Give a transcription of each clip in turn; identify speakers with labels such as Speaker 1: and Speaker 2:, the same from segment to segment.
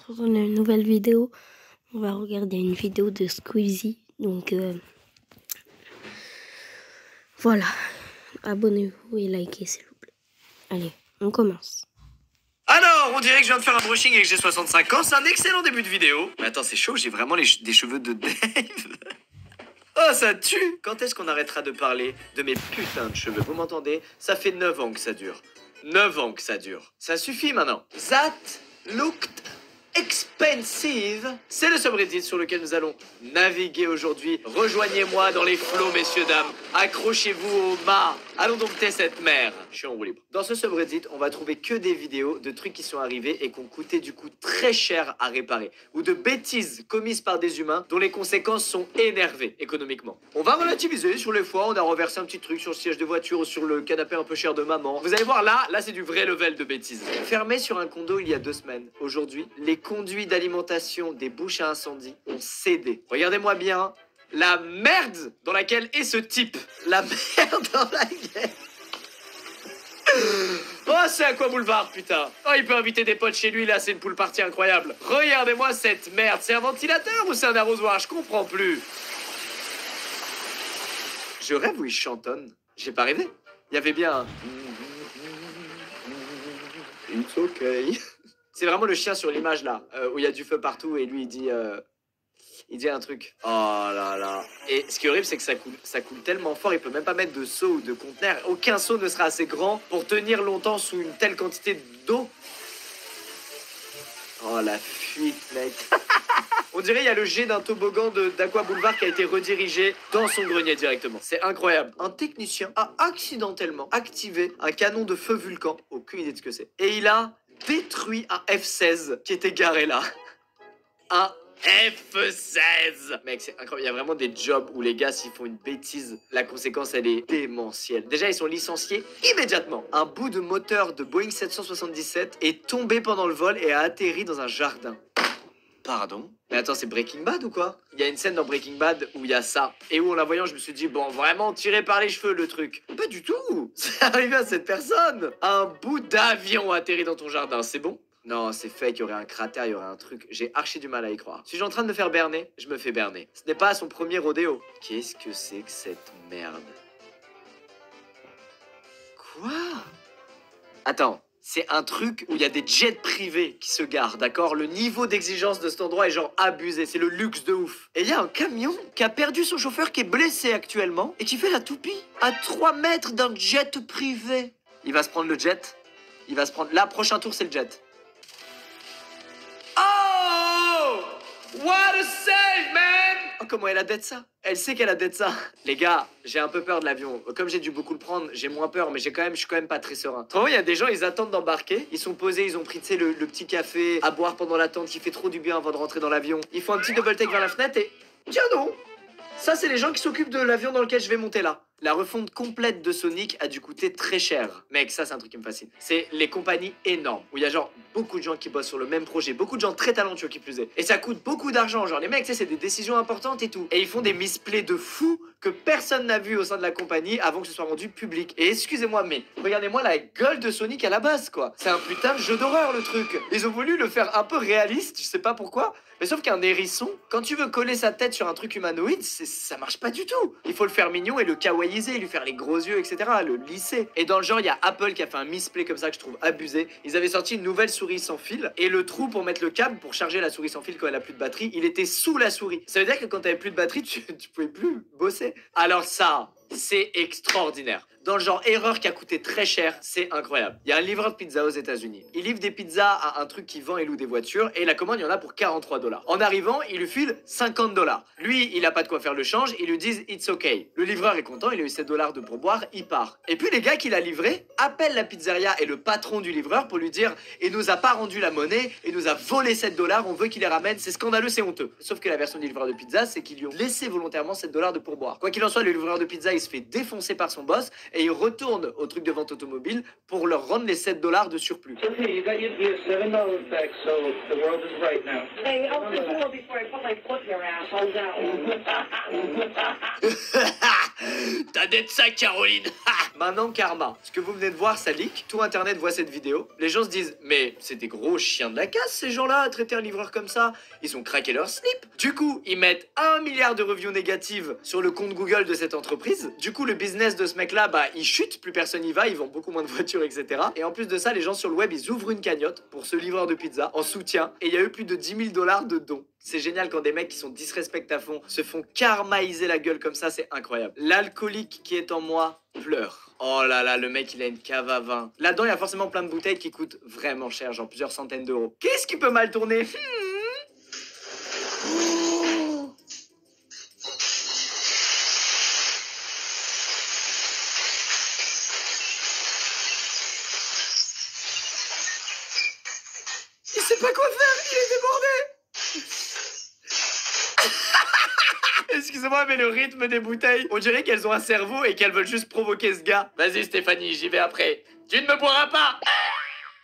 Speaker 1: pour une nouvelle vidéo. On va regarder une vidéo de Squeezie. Donc voilà, abonnez-vous et likez s'il vous plaît. Allez, on commence.
Speaker 2: Alors, on dirait que je viens de faire un brushing et que j'ai 65 ans, c'est un excellent début de vidéo. Mais attends, c'est chaud, j'ai vraiment des cheveux de Dave. Oh, ça tue! Quand est-ce qu'on arrêtera de parler de mes putains de cheveux? Vous m'entendez? Ça fait 9 ans que ça dure. 9 ans que ça dure. Ça suffit maintenant. That looked expensive. C'est le subreddit sur lequel nous allons naviguer aujourd'hui. Rejoignez-moi dans les flots, messieurs, dames. Accrochez-vous au mât. Allons dompter cette mer. Je suis en roue libre. Dans ce subreddit, on va trouver que des vidéos de trucs qui sont arrivés et qui ont coûté du coup très cher à réparer. Ou de bêtises commises par des humains dont les conséquences sont énervées économiquement. On va relativiser sur les fois. On a renversé un petit truc sur le siège de voiture ou sur le canapé un peu cher de maman. Vous allez voir là c'est du vrai level de bêtises. Fermé sur un condo il y a 2 semaines. Aujourd'hui, les conduits d'alimentation des bouches à incendie ont cédé. Regardez-moi bien la merde dans laquelle est ce type. La merde dans laquelle... Oh, c'est Aqua Boulevard, putain. Oh, il peut inviter des potes chez lui, là, c'est une pool party incroyable. Regardez-moi cette merde. C'est un ventilateur ou c'est un arrosoir? Je comprends plus. Je rêve où il chantonne. J'ai pas rêvé. Il y avait bien un... It's okay. C'est vraiment le chien sur l'image, là, où il y a du feu partout et lui, il dit un truc. Oh là là. Et ce qui est horrible, c'est que ça coule tellement fort, il peut même pas mettre de seau ou de conteneur. Aucun seau ne sera assez grand pour tenir longtemps sous une telle quantité d'eau. Oh la fuite, mec. On dirait il y a le jet d'un toboggan d'Aqua Boulevard qui a été redirigé dans son grenier directement. C'est incroyable. Un technicien a accidentellement activé un canon de feu vulcan. Aucune idée de ce que c'est. Et il a détruit un F-16 qui était garé là. Un F-16. Mec, c'est incroyable. Il y a vraiment des jobs où les gars, s'ils font une bêtise, la conséquence, elle est démentielle. Déjà, ils sont licenciés immédiatement. Un bout de moteur de Boeing 777 est tombé pendant le vol et a atterri dans un jardin. Pardon? Mais attends, c'est Breaking Bad ou quoi? Il y a une scène dans Breaking Bad où il y a ça. Et où en la voyant, je me suis dit, bon, vraiment tiré par les cheveux le truc. Pas du tout. C'est arrivé à cette personne. Un bout d'avion atterri dans ton jardin, c'est bon? Non, c'est fake, il y aurait un cratère, il y aurait un truc. J'ai archi du mal à y croire. Si je suis en train de me faire berner, je me fais berner. Ce n'est pas son premier rodéo. Qu'est-ce que c'est que cette merde? Quoi? Attends, c'est un truc où il y a des jets privés qui se garent, d'accord? Le niveau d'exigence de cet endroit est genre abusé, c'est le luxe de ouf. Et il y a un camion qui a perdu son chauffeur qui est blessé actuellement et qui fait la toupie à 3 mètres d'un jet privé. Il va se prendre le jet. Il va se prendre... Là, prochain tour, c'est le jet. Oh! What a save, man! Oh, comment elle a d'être ça? Elle sait qu'elle a d'être ça. Les gars, j'ai un peu peur de l'avion. Comme j'ai dû beaucoup le prendre, j'ai moins peur, mais je suis quand même pas très serein. Trop, il y a des gens, ils attendent d'embarquer. Ils sont posés, ils ont pris, tu sais, le petit café à boire pendant l'attente qui fait trop du bien avant de rentrer dans l'avion. Ils font un petit double take vers la fenêtre et... Tiens non! Ça, c'est les gens qui s'occupent de l'avion dans lequel je vais monter là. La refonte complète de Sonic a dû coûter très cher. Mec, ça, c'est un truc qui me fascine. C'est les compagnies énormes, où il y a genre beaucoup de gens qui bossent sur le même projet, beaucoup de gens très talentueux qui plus est. Et ça coûte beaucoup d'argent, genre les mecs, tu sais, c'est des décisions importantes et tout. Et ils font des misplays de fous que personne n'a vu au sein de la compagnie avant que ce soit rendu public. Et excusez-moi, mais regardez-moi la gueule de Sonic à la base, quoi. C'est un putain de jeu d'horreur, le truc. Ils ont voulu le faire un peu réaliste, je sais pas pourquoi. Mais sauf qu'un hérisson, quand tu veux coller sa tête sur un truc humanoïde, ça marche pas du tout. Il faut le faire mignon et le kawaiiser, lui faire les gros yeux, etc. Le lisser. Et dans le genre, il y a Apple qui a fait un misplay comme ça que je trouve abusé. Ils avaient sorti une nouvelle souris sans fil et le trou pour mettre le câble pour charger la souris sans fil quand elle a plus de batterie, il était sous la souris. Ça veut dire que quand t'avais plus de batterie, tu pouvais plus bosser. Alors ça, c'est extraordinaire. Dans le genre erreur qui a coûté très cher, c'est incroyable. Il y a un livreur de pizza aux États-Unis. Il livre des pizzas à un truc qui vend et loue des voitures et la commande, il y en a pour 43 $. En arrivant, il lui file 50 $. Lui, il a pas de quoi faire le change, ils lui disent it's okay. Le livreur est content, il a eu 7 $ de pourboire, il part. Et puis les gars qui l'a livré appellent la pizzeria et le patron du livreur pour lui dire il nous a pas rendu la monnaie, il nous a volé 7 $, on veut qu'il les ramène, c'est scandaleux, c'est honteux. Sauf que la version du livreur de pizza, c'est qu'ils lui ont laissé volontairement 7 $ de pourboire. Quoi qu'il en soit, le livreur de pizza, il se fait défoncer par son boss et il retourne au truc de vente automobile pour leur rendre les 7 $ de surplus.
Speaker 3: Okay, you got your $7 back, so the world is right now.
Speaker 4: Hey, open the door before I put my foot in your asshole down.
Speaker 2: T'as d'être ça, Caroline. Maintenant, Karma. Ce que vous venez de voir, ça leak. Tout Internet voit cette vidéo. Les gens se disent, mais c'est des gros chiens de la casse, ces gens-là, à traiter un livreur comme ça. Ils ont craqué leur slip. Du coup, ils mettent 1 milliard de reviews négatives sur le compte Google de cette entreprise. Du coup, le business de ce mec-là, bah, il chute. Plus personne y va. Ils vendent beaucoup moins de voitures, etc. Et en plus de ça, les gens sur le web, ils ouvrent une cagnotte pour ce livreur de pizza en soutien. Et il y a eu plus de 10 000 $ de dons. C'est génial quand des mecs qui sont disrespect à fond se font karmaïser la gueule comme ça, c'est incroyable. L'alcoolique qui est en moi pleure. Oh là là, le mec il a une cave à vin. Là-dedans il y a forcément plein de bouteilles qui coûtent vraiment cher, genre plusieurs centaines d'euros. Qu'est-ce qui peut mal tourner? Oh. Il sait pas quoi faire, il est débordé. Excusez-moi, mais le rythme des bouteilles, on dirait qu'elles ont un cerveau et qu'elles veulent juste provoquer ce gars. Vas-y Stéphanie, j'y vais après. Tu ne me boiras pas.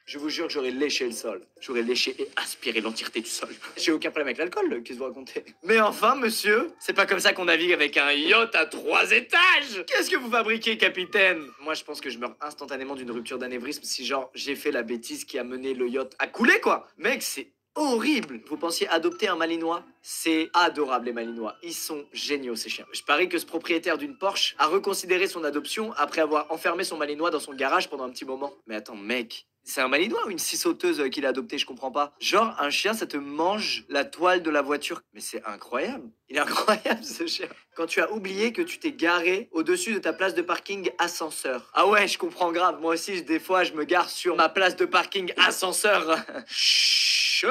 Speaker 2: Je vous jure que j'aurais léché le sol. J'aurais léché et aspiré l'entièreté du sol. J'ai aucun problème avec l'alcool, qu'est-ce que vous racontez? Mais enfin, monsieur, c'est pas comme ça qu'on navigue avec un yacht à 3 étages. Qu'est-ce que vous fabriquez, capitaine? Moi, je pense que je meurs instantanément d'une rupture d'anévrisme si genre j'ai fait la bêtise qui a mené le yacht à couler, quoi. Mec, c'est horrible. Vous pensiez adopter un malinois? C'est adorable, les malinois. Ils sont géniaux, ces chiens. Je parie que ce propriétaire d'une Porsche a reconsidéré son adoption après avoir enfermé son malinois dans son garage pendant un petit moment. Mais attends, mec, c'est un malinois ou une scie sauteuse qu'il a adopté? Je comprends pas. Genre, un chien, ça te mange la toile de la voiture. Mais c'est incroyable. Il est incroyable, ce chien. Quand tu as oublié que tu t'es garé au-dessus de ta place de parking ascenseur. Ah ouais, je comprends grave. Moi aussi, des fois, je me gare sur ma place de parking ascenseur. Chut.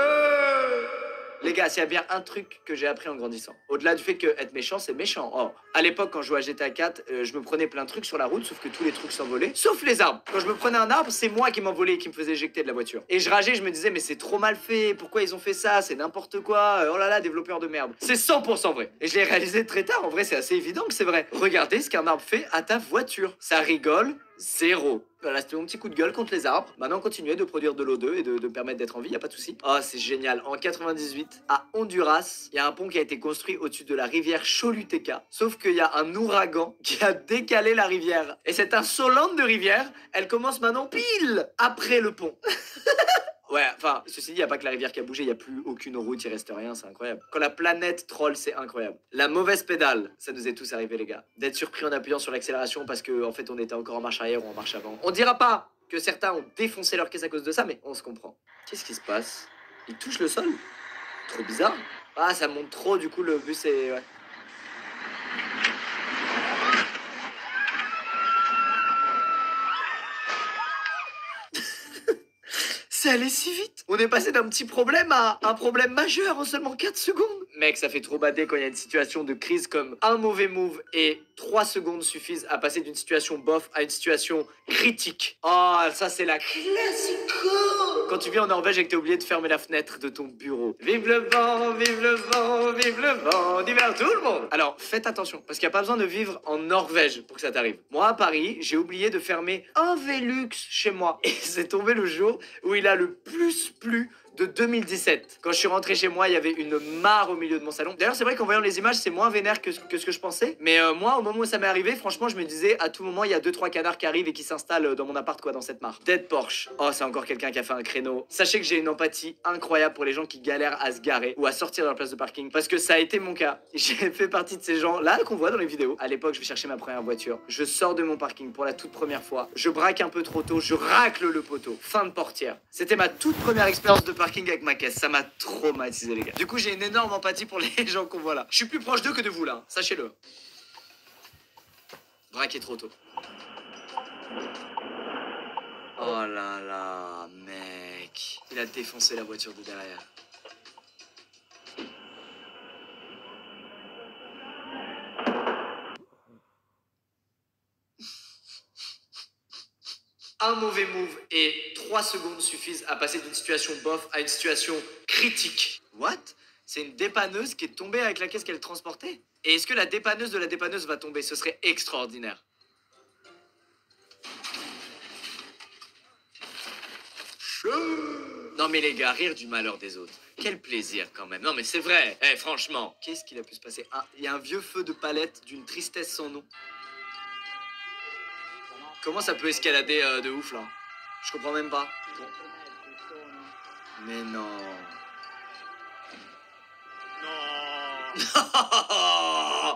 Speaker 2: Les gars, s'il y a bien un truc que j'ai appris en grandissant, au-delà du fait que être méchant, c'est méchant. Oh, à l'époque, quand je jouais à GTA 4, je me prenais plein de trucs sur la route, sauf que tous les trucs s'envolaient, sauf les arbres. Quand je me prenais un arbre, c'est moi qui m'envolais et qui me faisais éjecter de la voiture. Et je rageais, je me disais, mais c'est trop mal fait, pourquoi ils ont fait ça, c'est n'importe quoi, oh là là, développeurs de merde. C'est 100% vrai. Et je l'ai réalisé très tard, en vrai, c'est assez évident que c'est vrai. Regardez ce qu'un arbre fait à ta voiture. Ça rigole. Zéro. Voilà, c'était mon petit coup de gueule contre les arbres. Maintenant, continuez de produire de l'O2 et de me permettre d'être en vie, y a pas de souci. Oh, c'est génial. En 98, à Honduras, il y a un pont qui a été construit au-dessus de la rivière Choluteca. Sauf qu'il y a un ouragan qui a décalé la rivière. Et cette insolente de rivière, elle commence maintenant pile après le pont. Ouais, enfin, ceci dit, il n'y a pas que la rivière qui a bougé, il n'y a plus aucune route, il reste rien, c'est incroyable. Quand la planète troll, c'est incroyable. La mauvaise pédale, ça nous est tous arrivé, les gars. D'être surpris en appuyant sur l'accélération parce que, en fait, on était encore en marche arrière ou en marche avant. On dira pas que certains ont défoncé leur caisse à cause de ça, mais on se comprend. Qu'est-ce qui se passe? Il touche le sol? Trop bizarre. Ah, ça monte trop, du coup, le bus est... Ouais. C'est allé si vite. On est passé d'un petit problème à un problème majeur en seulement 4 secondes. Mec, ça fait trop bader quand il y a une situation de crise comme un mauvais move et 3 secondes suffisent à passer d'une situation bof à une situation critique. Oh, ça c'est la classico. Quand tu viens en Norvège et que t'as oublié de fermer la fenêtre de ton bureau. Vive le vent, vive le vent, vive le vent, divers tout le monde. Alors, faites attention, parce qu'il n'y a pas besoin de vivre en Norvège pour que ça t'arrive. Moi, à Paris, j'ai oublié de fermer un Velux chez moi. Et c'est tombé le jour où il a le plus plu de 2017. Quand je suis rentré chez moi, il y avait une mare au milieu de mon salon. D'ailleurs, c'est vrai qu'en voyant les images, c'est moins vénère que ce que je pensais. Mais moi, au moment où ça m'est arrivé, franchement, je me disais, à tout moment, il y a 2-3 canards qui arrivent et qui s'installent dans mon appart, quoi, dans cette mare. Dead Porsche. Oh, c'est encore quelqu'un qui a fait un créneau. Sachez que j'ai une empathie incroyable pour les gens qui galèrent à se garer ou à sortir de leur place de parking. Parce que ça a été mon cas. J'ai fait partie de ces gens-là qu'on voit dans les vidéos. À l'époque, je vais chercher ma première voiture. Je sors de mon parking pour la toute première fois. Je braque un peu trop tôt. Je racle le poteau. Fin de portière. C'était ma toute première expérience de parking avec ma caisse. Ça m'a traumatisé, les gars. Du coup, j'ai une énorme empathie pour les gens qu'on voit là. Je suis plus proche d'eux que de vous là, sachez-le. Braqué trop tôt. Oh là là, mec. Il a défoncé la voiture de derrière. Un mauvais move et 3 secondes suffisent à passer d'une situation bof à une situation critique. What? C'est une dépanneuse qui est tombée avec la caisse qu'elle transportait? Et est-ce que la dépanneuse de la dépanneuse va tomber? Ce serait extraordinaire. Non mais les gars, rire du malheur des autres. Quel plaisir quand même. Non mais c'est vrai. Eh franchement. Qu'est-ce qu'il a pu se passer? Ah, il y a un vieux feu de palette d'une tristesse sans nom. Comment ça peut escalader de ouf là? Je comprends même pas. Mais non.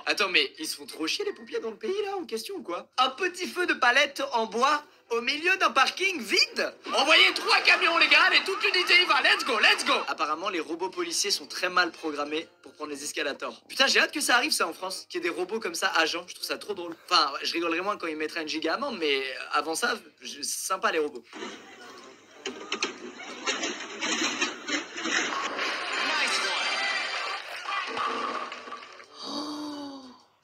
Speaker 2: Attends, mais ils se font trop chier les pompiers dans le pays là en question ou quoi? Un petit feu de palette en bois au milieu d'un parking vide? Envoyez 3 camions les gars, et toute l'unité y va, let's go, let's go! Apparemment les robots policiers sont très mal programmés pour prendre les escalators. Putain, j'ai hâte que ça arrive ça en France, qu'il y ait des robots comme ça agents, je trouve ça trop drôle. Enfin, je rigolerais moins quand ils mettraient une giga amende, mais avant ça, c'est sympa les robots.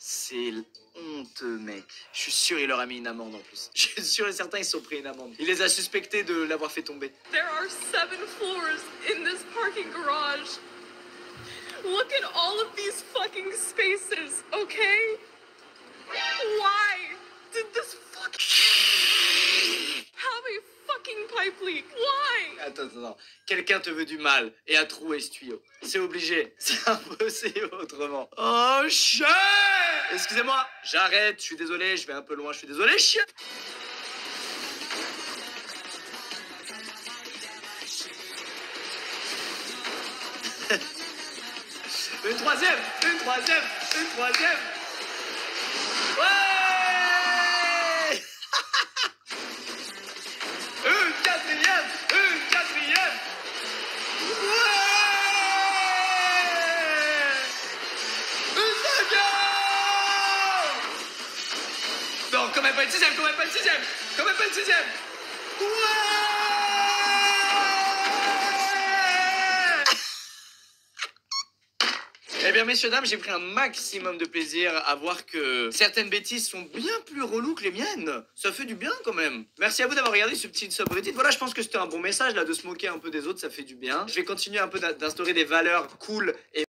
Speaker 2: C'est honteux, mec. Je suis sûr il leur a mis une amende en plus. Je suis sûr et certain ils se sont pris une amende. Il les a suspectés de l'avoir fait tomber.
Speaker 4: There are 7 floors in this parking garage. Look at all of these fucking spaces, okay? Why did this fucking have a fucking pipe leak? Why?
Speaker 2: Attends. Quelqu'un te veut du mal et a troué ce tuyau. C'est obligé. C'est impossible autrement. Oh, chien! Excusez-moi, j'arrête, je suis désolé, je vais un peu loin, je suis désolé, chien! Une troisième! Ouais! Une quatrième! Ouais! Une cinquième! Non, quand même pas une sixième! Ouais! Eh bien, messieurs, dames, j'ai pris un maximum de plaisir à voir que certaines bêtises sont bien plus reloues que les miennes. Ça fait du bien quand même. Merci à vous d'avoir regardé ce petit subreddit. Voilà, je pense que c'était un bon message là de se moquer un peu des autres, ça fait du bien. Je vais continuer un peu d'instaurer des valeurs cool et